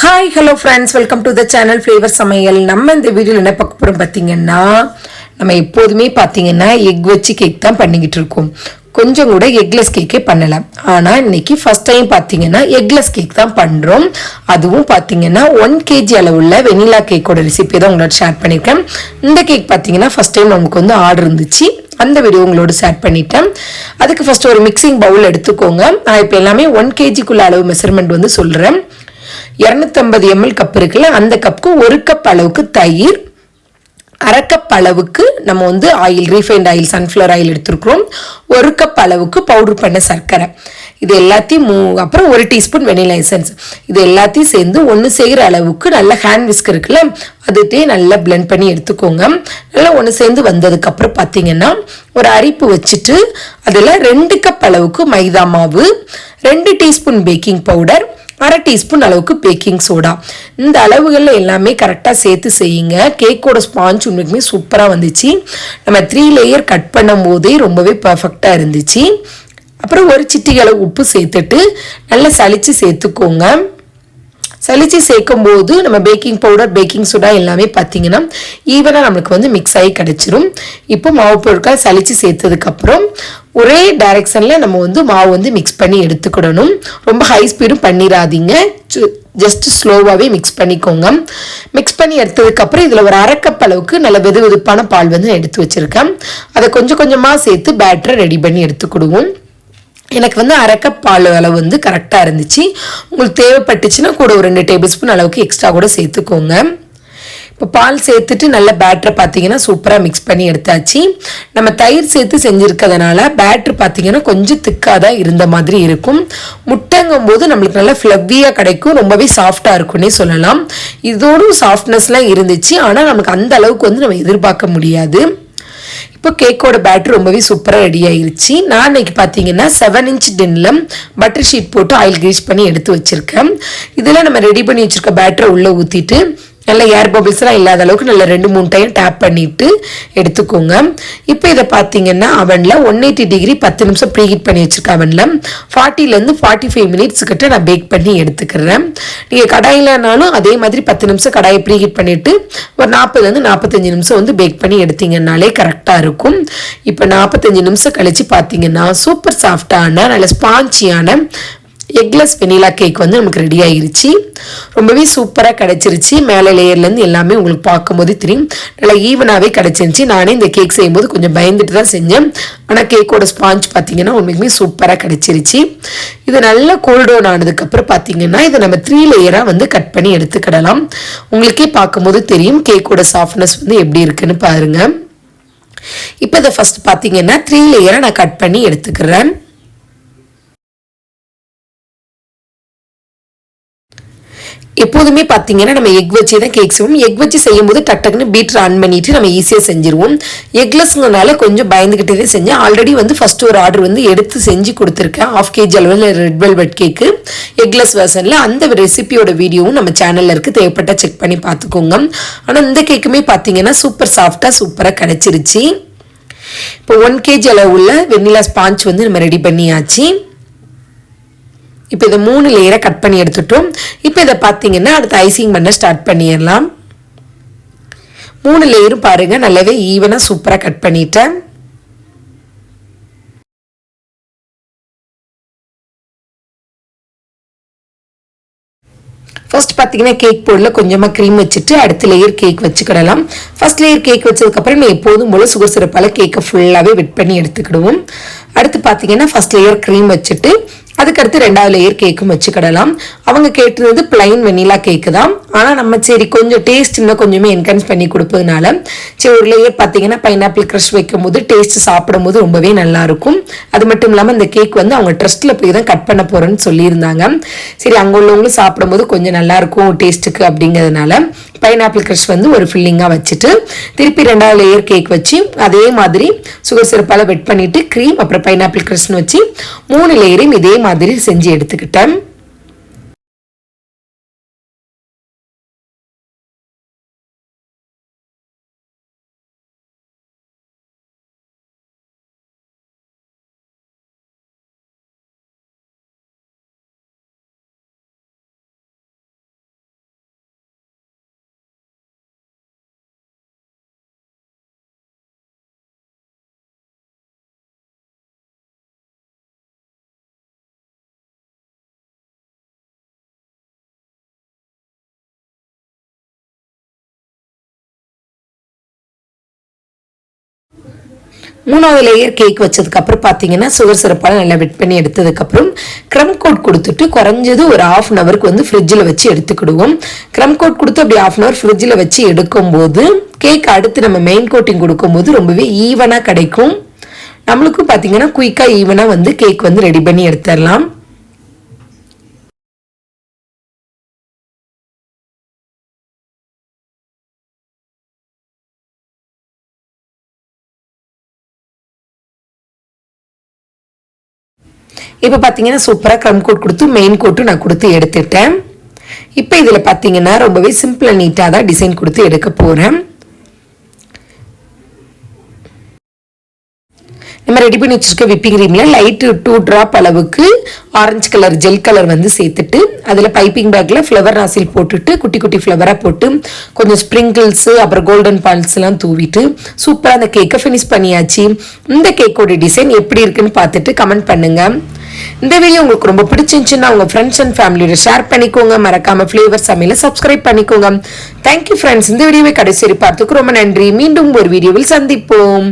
Hi, hello friends, welcome to the channel Flavor சமையல். நம்ம இந்த வீடியோல என்ன பார்க்க போறோம் பாத்தீங்கன்னா, நம்ம எப்போதுமே பாத்தீங்கன்னா எக் வச்சு கேக் தான் பண்ணிக்கிட்டு இருக்கோம். கொஞ்சம் கூட எக்லெஸ் கேக்கே பண்ணல. ஆனா இன்னைக்கு ஃபர்ஸ்ட் டைம் பாத்தீங்கன்னா எக்லெஸ் கேக் தான் பண்றோம். அதுவும் பாத்தீங்கன்னா 1 kg அளவுள்ள வெனிலா கேக்கோட ரெசிபி தான் உங்களோட ஷேர் பண்ணிருக்கேன். இந்த கேக் பாத்தீங்கன்னா ஃபர்ஸ்ட் டைம் நமக்கு வந்து ஆர்டர் இருந்துச்சு. அந்த வீடியோ உங்களோட ஷேர் பண்ணிட்டேன். அதுக்கு ஃபர்ஸ்ட் ஒரு மிக்சிங் பவுல் எடுத்துக்கோங்க. நான் இப்போ எல்லாமே 1 kg குள்ள அளவு மெஷர்மெண்ட் வந்து சொல்றேன். 250 ml கப் இருக்குல்ல, அந்த கப்புக்கு 1 கப் அளவுக்கு தயிர், அரை கப் அளவுக்கு நம்ம வந்து oil, refined oil, sunflower oil எடுத்துருக்கிறோம். 1 கப் அளவுக்கு பவுடர் பண்ண சர்க்கரை, இது எல்லாத்தையும் அப்புறம் 1 டீஸ்பூன் வெனிலா எசன்ஸ், இது எல்லாத்தையும் சேர்ந்து ஒன்று செய்கிற அளவுக்கு நல்ல ஹேண்ட் விஸ்க் இருக்குல்ல, அதுட்டே நல்லா பிளெண்ட் பண்ணி எடுத்துக்கோங்க. நல்லா ஒன்று சேர்ந்து வந்ததுக்கப்புறம் பார்த்தீங்கன்னா ஒரு அரிப்பு வச்சுட்டு அதில் 2 கப் அளவுக்கு மைதா மாவு, 2 டீஸ்பூன் பேக்கிங் பவுடர், அரை டீஸ்பூன் அளவுக்கு பேக்கிங் சோடா, இந்த அளவுகளில் எல்லாமே கரெக்டாக சேர்த்து செய்யுங்க. கேக்கோட ஸ்பாஞ்ச் உண்மைக்குமே சூப்பராக வந்துச்சு. நம்ம 3 லேயர் கட் பண்ணும் போதே ரொம்பவே பர்ஃபெக்டாக இருந்துச்சு. அப்புறம் ஒரு சிட்டிகை அளவு உப்பு சேர்த்துட்டு நல்லா சலிச்சு சேர்த்துக்கோங்க. சலிச்சு சேர்க்கும் போது நம்ம பேக்கிங் பவுடர், பேக்கிங் சோடா எல்லாமே பார்த்தீங்கன்னா ஈவனாக நம்மளுக்கு வந்து மிக்ஸ் ஆகி கிடச்சிரும். இப்போ மாவு பொருட்கள் சலிச்சு சேர்த்ததுக்கப்புறம் ஒரே டைரெக்ஷனில் நம்ம வந்து மாவு வந்து மிக்ஸ் பண்ணி எடுத்துக்கிடணும். ரொம்ப ஹை ஸ்பீடும் பண்ணிடாதீங்க, ஜஸ்ட் ஸ்லோவாகவே மிக்ஸ் பண்ணிக்கோங்க. மிக்ஸ் பண்ணி எடுத்ததுக்கப்புறம் இதில் ஒரு அரை கப் அளவுக்கு நல்ல வெது வெதுப்பான பால் வந்து எடுத்து வச்சுருக்கேன். அதை கொஞ்சம் கொஞ்சமாக சேர்த்து பேட்டரை ரெடி பண்ணி எடுத்துக்கிடுவோம். எனக்கு வந்து அரை கப் பால் அளவு வந்து கரெக்டாக இருந்துச்சு. உங்களுக்கு தேவைப்பட்டுச்சுன்னா கூட ஒரு 2 டேபிள் ஸ்பூன் அளவுக்கு எக்ஸ்ட்ரா கூட சேர்த்துக்கோங்க. இப்போ பால் சேர்த்துட்டு நல்ல பேட்டரை பார்த்தீங்கன்னா சூப்பராக மிக்ஸ் பண்ணி எடுத்தாச்சு. நம்ம தயிர் சேர்த்து செஞ்சுருக்கிறதுனால பேட்ரு பார்த்தீங்கன்னா கொஞ்சம் திக்காக தான் இருந்த மாதிரி இருக்கும். முட்டைங்கும் போது நம்மளுக்கு நல்லா ஃப்ளவ்வியாக கிடைக்கும், ரொம்பவே சாஃப்டாக இருக்குன்னே சொல்லலாம். இதோடும் சாஃப்ட்னஸ்லாம் இருந்துச்சு, ஆனால் நமக்கு அந்த அளவுக்கு வந்து நம்ம எதிர்பார்க்க முடியாது. இப்போ கேக்கோட பேட்டர் ரொம்பவே சூப்பராக ரெடி ஆயிருச்சு. நான் இன்னைக்கு பார்த்தீங்கன்னா 7 inch டின்னில் பட்டர் ஷீட் போட்டு ஆயில் கிரீஸ் பண்ணி எடுத்து வச்சுருக்கேன். இதில் நம்ம ரெடி பண்ணி வச்சுருக்க பேட்டரை உள்ளே ஊற்றிட்டு நல்லா ஏர் பபிள்ஸ்லாம் இல்லாத அளவுக்கு நல்லா 2-3 டைம் டேப் பண்ணிவிட்டு எடுத்துக்கோங்க. இப்போ இதை பார்த்தீங்கன்னா அவனில் 180 டிகிரி 10 நிமிஷம் ப்ரீ ஹீட் பண்ணி வச்சுருக்க அவனில் 40 to 45 மினிட்ஸ் கிட்ட நான் பேக் பண்ணி எடுத்துக்கிறேன். நீங்கள் கடாயிலனாலும் அதே மாதிரி 10 நிமிஷம் கடாயை ப்ரீ ஹீட் பண்ணிவிட்டு ஒரு 40 to 45 நிமிஷம் வந்து பேக் பண்ணி எடுத்தீங்கன்னாலே கரெக்டாக இருக்கும். இப்போ 45 நிமிஷம் கழித்து பார்த்தீங்கன்னா சூப்பர் சாஃப்டான நல்ல ஸ்பாஞ்சியான எக்லெஸ் வெனிலா கேக் வந்து நமக்கு ரெடி ஆகிருச்சு. ரொம்பவே சூப்பராக கிடச்சிருச்சு. மேலே லேயர்லேருந்து எல்லாமே உங்களுக்கு பார்க்கும்போது தெரியும் நல்லா ஈவனாகவே கிடச்சிருச்சு. நானே இந்த கேக் செய்யும்போது கொஞ்சம் பயந்துட்டு தான் செஞ்சேன். ஆனால் கேக்கோட ஸ்பாஞ்ச் பார்த்தீங்கன்னா உண்மைக்குமே சூப்பராக கிடச்சிருச்சு. இது நல்லா கூல் டவுன் ஆனதுக்கப்புறம் பார்த்தீங்கன்னா இதை நம்ம 3 லேயராக வந்து கட் பண்ணி எடுத்துக்கிடலாம். உங்களுக்கே பார்க்கும்போது தெரியும் கேக்கோட சாஃப்ட்னஸ் வந்து எப்படி இருக்குன்னு பாருங்கள். இப்போ இதை ஃபஸ்ட் பார்த்தீங்கன்னா 3 லேயராக நான் கட் பண்ணி எடுத்துக்கிறேன். எப்போதுமே பார்த்தீங்கன்னா நம்ம எக் வச்சு தான் கேக் செய்வோம். எக் வச்சு செய்யும்போது டக்குன்னு பீட்டர் ஆன் பண்ணிட்டு நம்ம ஈஸியாக செஞ்சுருவோம். எக்லெஸ்னால கொஞ்சம் பயந்துக்கிட்டே செஞ்சேன். ஆல்ரெடி வந்து ஃபர்ஸ்ட் ஒரு ஆர்டர் வந்து எடுத்து செஞ்சு கொடுத்துருக்கேன். 1/2 kg அளவில் ரெட் வெல்வெட் கேக்கு எக்லெஸ் வெர்ஷனில். அந்த ரெசிபியோட வீடியோவும் நம்ம சேனலில் இருக்குது, தேவைப்பட்ட செக் பண்ணி பார்த்துக்கோங்க. ஆனால் இந்த கேக்குமே பார்த்தீங்கன்னா சூப்பர் சாஃப்டாக சூப்பராக கிடச்சிருச்சு. இப்போ 1 kg அளவுள்ள வெண்ணிலா ஸ்பாஞ்ச் வந்து நம்ம ரெடி பண்ணியாச்சு. இப்போ இதை 3 லேயரை கட் பண்ணி எடுத்துட்டோம். இப்போ இதை பார்த்தீங்கன்னா அடுத்து ஐசிங் பண்ண ஸ்டார்ட் பண்ணிடலாம். 3 லேயரும் பாருங்கள் நல்லாவே ஈவனாக சூப்பராக கட் பண்ணிட்டேன். ஃபர்ஸ்ட் பார்த்தீங்கன்னா கேக் போர்டில் கொஞ்சமாக க்ரீம் வச்சுட்டு அடுத்த லேயர் கேக் வச்சுக்கிடலாம். ஃபர்ஸ்ட் லேயர் கேக் வச்சதுக்கப்புறம் நம்ம எப்போதும் போல் சுகர் சிரப்பால் கேக்கை ஃபுல்லாகவே வெட் பண்ணி எடுத்துக்கிடுவோம். அடுத்து பார்த்தீங்கன்னா ஃபர்ஸ்ட் லேயர் க்ரீம் வச்சுட்டு அதுக்கடுத்து 2வது லேயர் கேக்கும் வச்சுக்கிடலாம். அவங்க கேட்டுறது பிளைன் வெனிலா கேக்கு தான். ஆனால் நம்ம சரி கொஞ்சம் டேஸ்ட் இன்னும் கொஞ்சமே என்ஹான்ஸ் பண்ணி கொடுப்பதுனால சரி ஒரு லேயர் பார்த்தீங்கன்னா பைனாப்பிள் க்ரஷ் வைக்கும் போது டேஸ்ட் சாப்பிடும் போது ரொம்பவே நல்லாயிருக்கும். அது மட்டும் இல்லாமல் இந்த கேக் வந்து அவங்க ட்ரஸ்ட்டில் போய் தான் கட் பண்ண போகிறேன்னு சொல்லியிருந்தாங்க. சரி அங்கே உள்ளவங்களும் சாப்பிடும்போது கொஞ்சம் நல்லாயிருக்கும் டேஸ்ட்டுக்கு அப்படிங்கிறதுனால பைனாப்பிள் க்ரஷ் வந்து ஒரு ஃபில்லிங்காக வச்சுட்டு திருப்பி 2வது லேயர் கேக் வச்சு அதே மாதிரி சுகர் சிரப்பால் வெட் பண்ணிவிட்டு க்ரீம் அப்புறம் பைனாப்பிள் க்ரஷ்னு வச்சு 3 லேயரையும் இதே மாதிரி செஞ்சு எடுத்துக்கிட்டேன். மூணாவது லேயர் கேக் வச்சதுக்கப்புறம் பார்த்தீங்கன்னா சுகர் சிரப்பால் நல்லா வெட் பண்ணி எடுத்ததுக்கப்புறம் க்ரம் கோட் கொடுத்துட்டு குறைஞ்சது ஒரு ½ அன் ஹவருக்கு வந்து ஃப்ரிட்ஜில் வச்சு எடுத்துக்கிடுவோம். க்ரம் கோட் கொடுத்து அப்படி ½ அன் ஹவர் ஃப்ரிட்ஜில் வச்சு எடுக்கும்போது கேக் அடுத்து நம்ம மெயின் கோட்டிங் கொடுக்கும்போது ரொம்பவே ஈவனாக கிடைக்கும். நம்மளுக்கும் பார்த்தீங்கன்னா குயிக்காக ஈவனாக வந்து கேக் வந்து ரெடி பண்ணி எடுத்துடலாம். இப்போ பார்த்தீங்கன்னா சூப்பராக க்ரம் கோட் கொடுத்து மெயின் கோட்டும் நான் கொடுத்து எடுத்துட்டேன். இப்போ இதில் பார்த்தீங்கன்னா ரொம்பவே சிம்பிள் அண்ட் நீட்டாக தான் டிசைன் கொடுத்து எடுக்க போகிறேன். நம்ம ரெடி பண்ணி வச்சுருக்க விப்பிங் க்ரீமில் லைட்டு 2 ட்ராப் அளவுக்கு ஆரஞ்சு கலர் ஜெல் கலர் வந்து சேர்த்துட்டு அதில் பைப்பிங் பேக்கில் ஃப்ளவர் நாசில் போட்டுட்டு குட்டி குட்டி ஃப்ளவராக போட்டு கொஞ்சம் ஸ்ப்ரிங்கிள்ஸு அப்புறம் கோல்டன் பால்ஸ்லாம் தூவிட்டு சூப்பராக அந்த கேக்கை ஃபினிஷ் பண்ணியாச்சு. இந்த கேக்கோட டிசைன் எப்படி இருக்குன்னு பார்த்துட்டு கமெண்ட் பண்ணுங்கள். இந்த வீடியோ உங்களுக்கு ரொம்ப பிடிச்சிருந்துச்சுன்னா உங்கள் ஃப்ரெண்ட்ஸ் அண்ட் ஃபேமிலியோட ஷேர் பண்ணிக்கோங்க. மறக்காம ஃப்ளேவர் சமையலை சப்ஸ்கிரைப் பண்ணிக்கோங்க. Thank you friends. இந்த வீடியோவை கடைசி பார்த்துக்கு ரொம்ப நன்றி. மீண்டும் ஒரு வீடியோவில் சந்திப்போம்.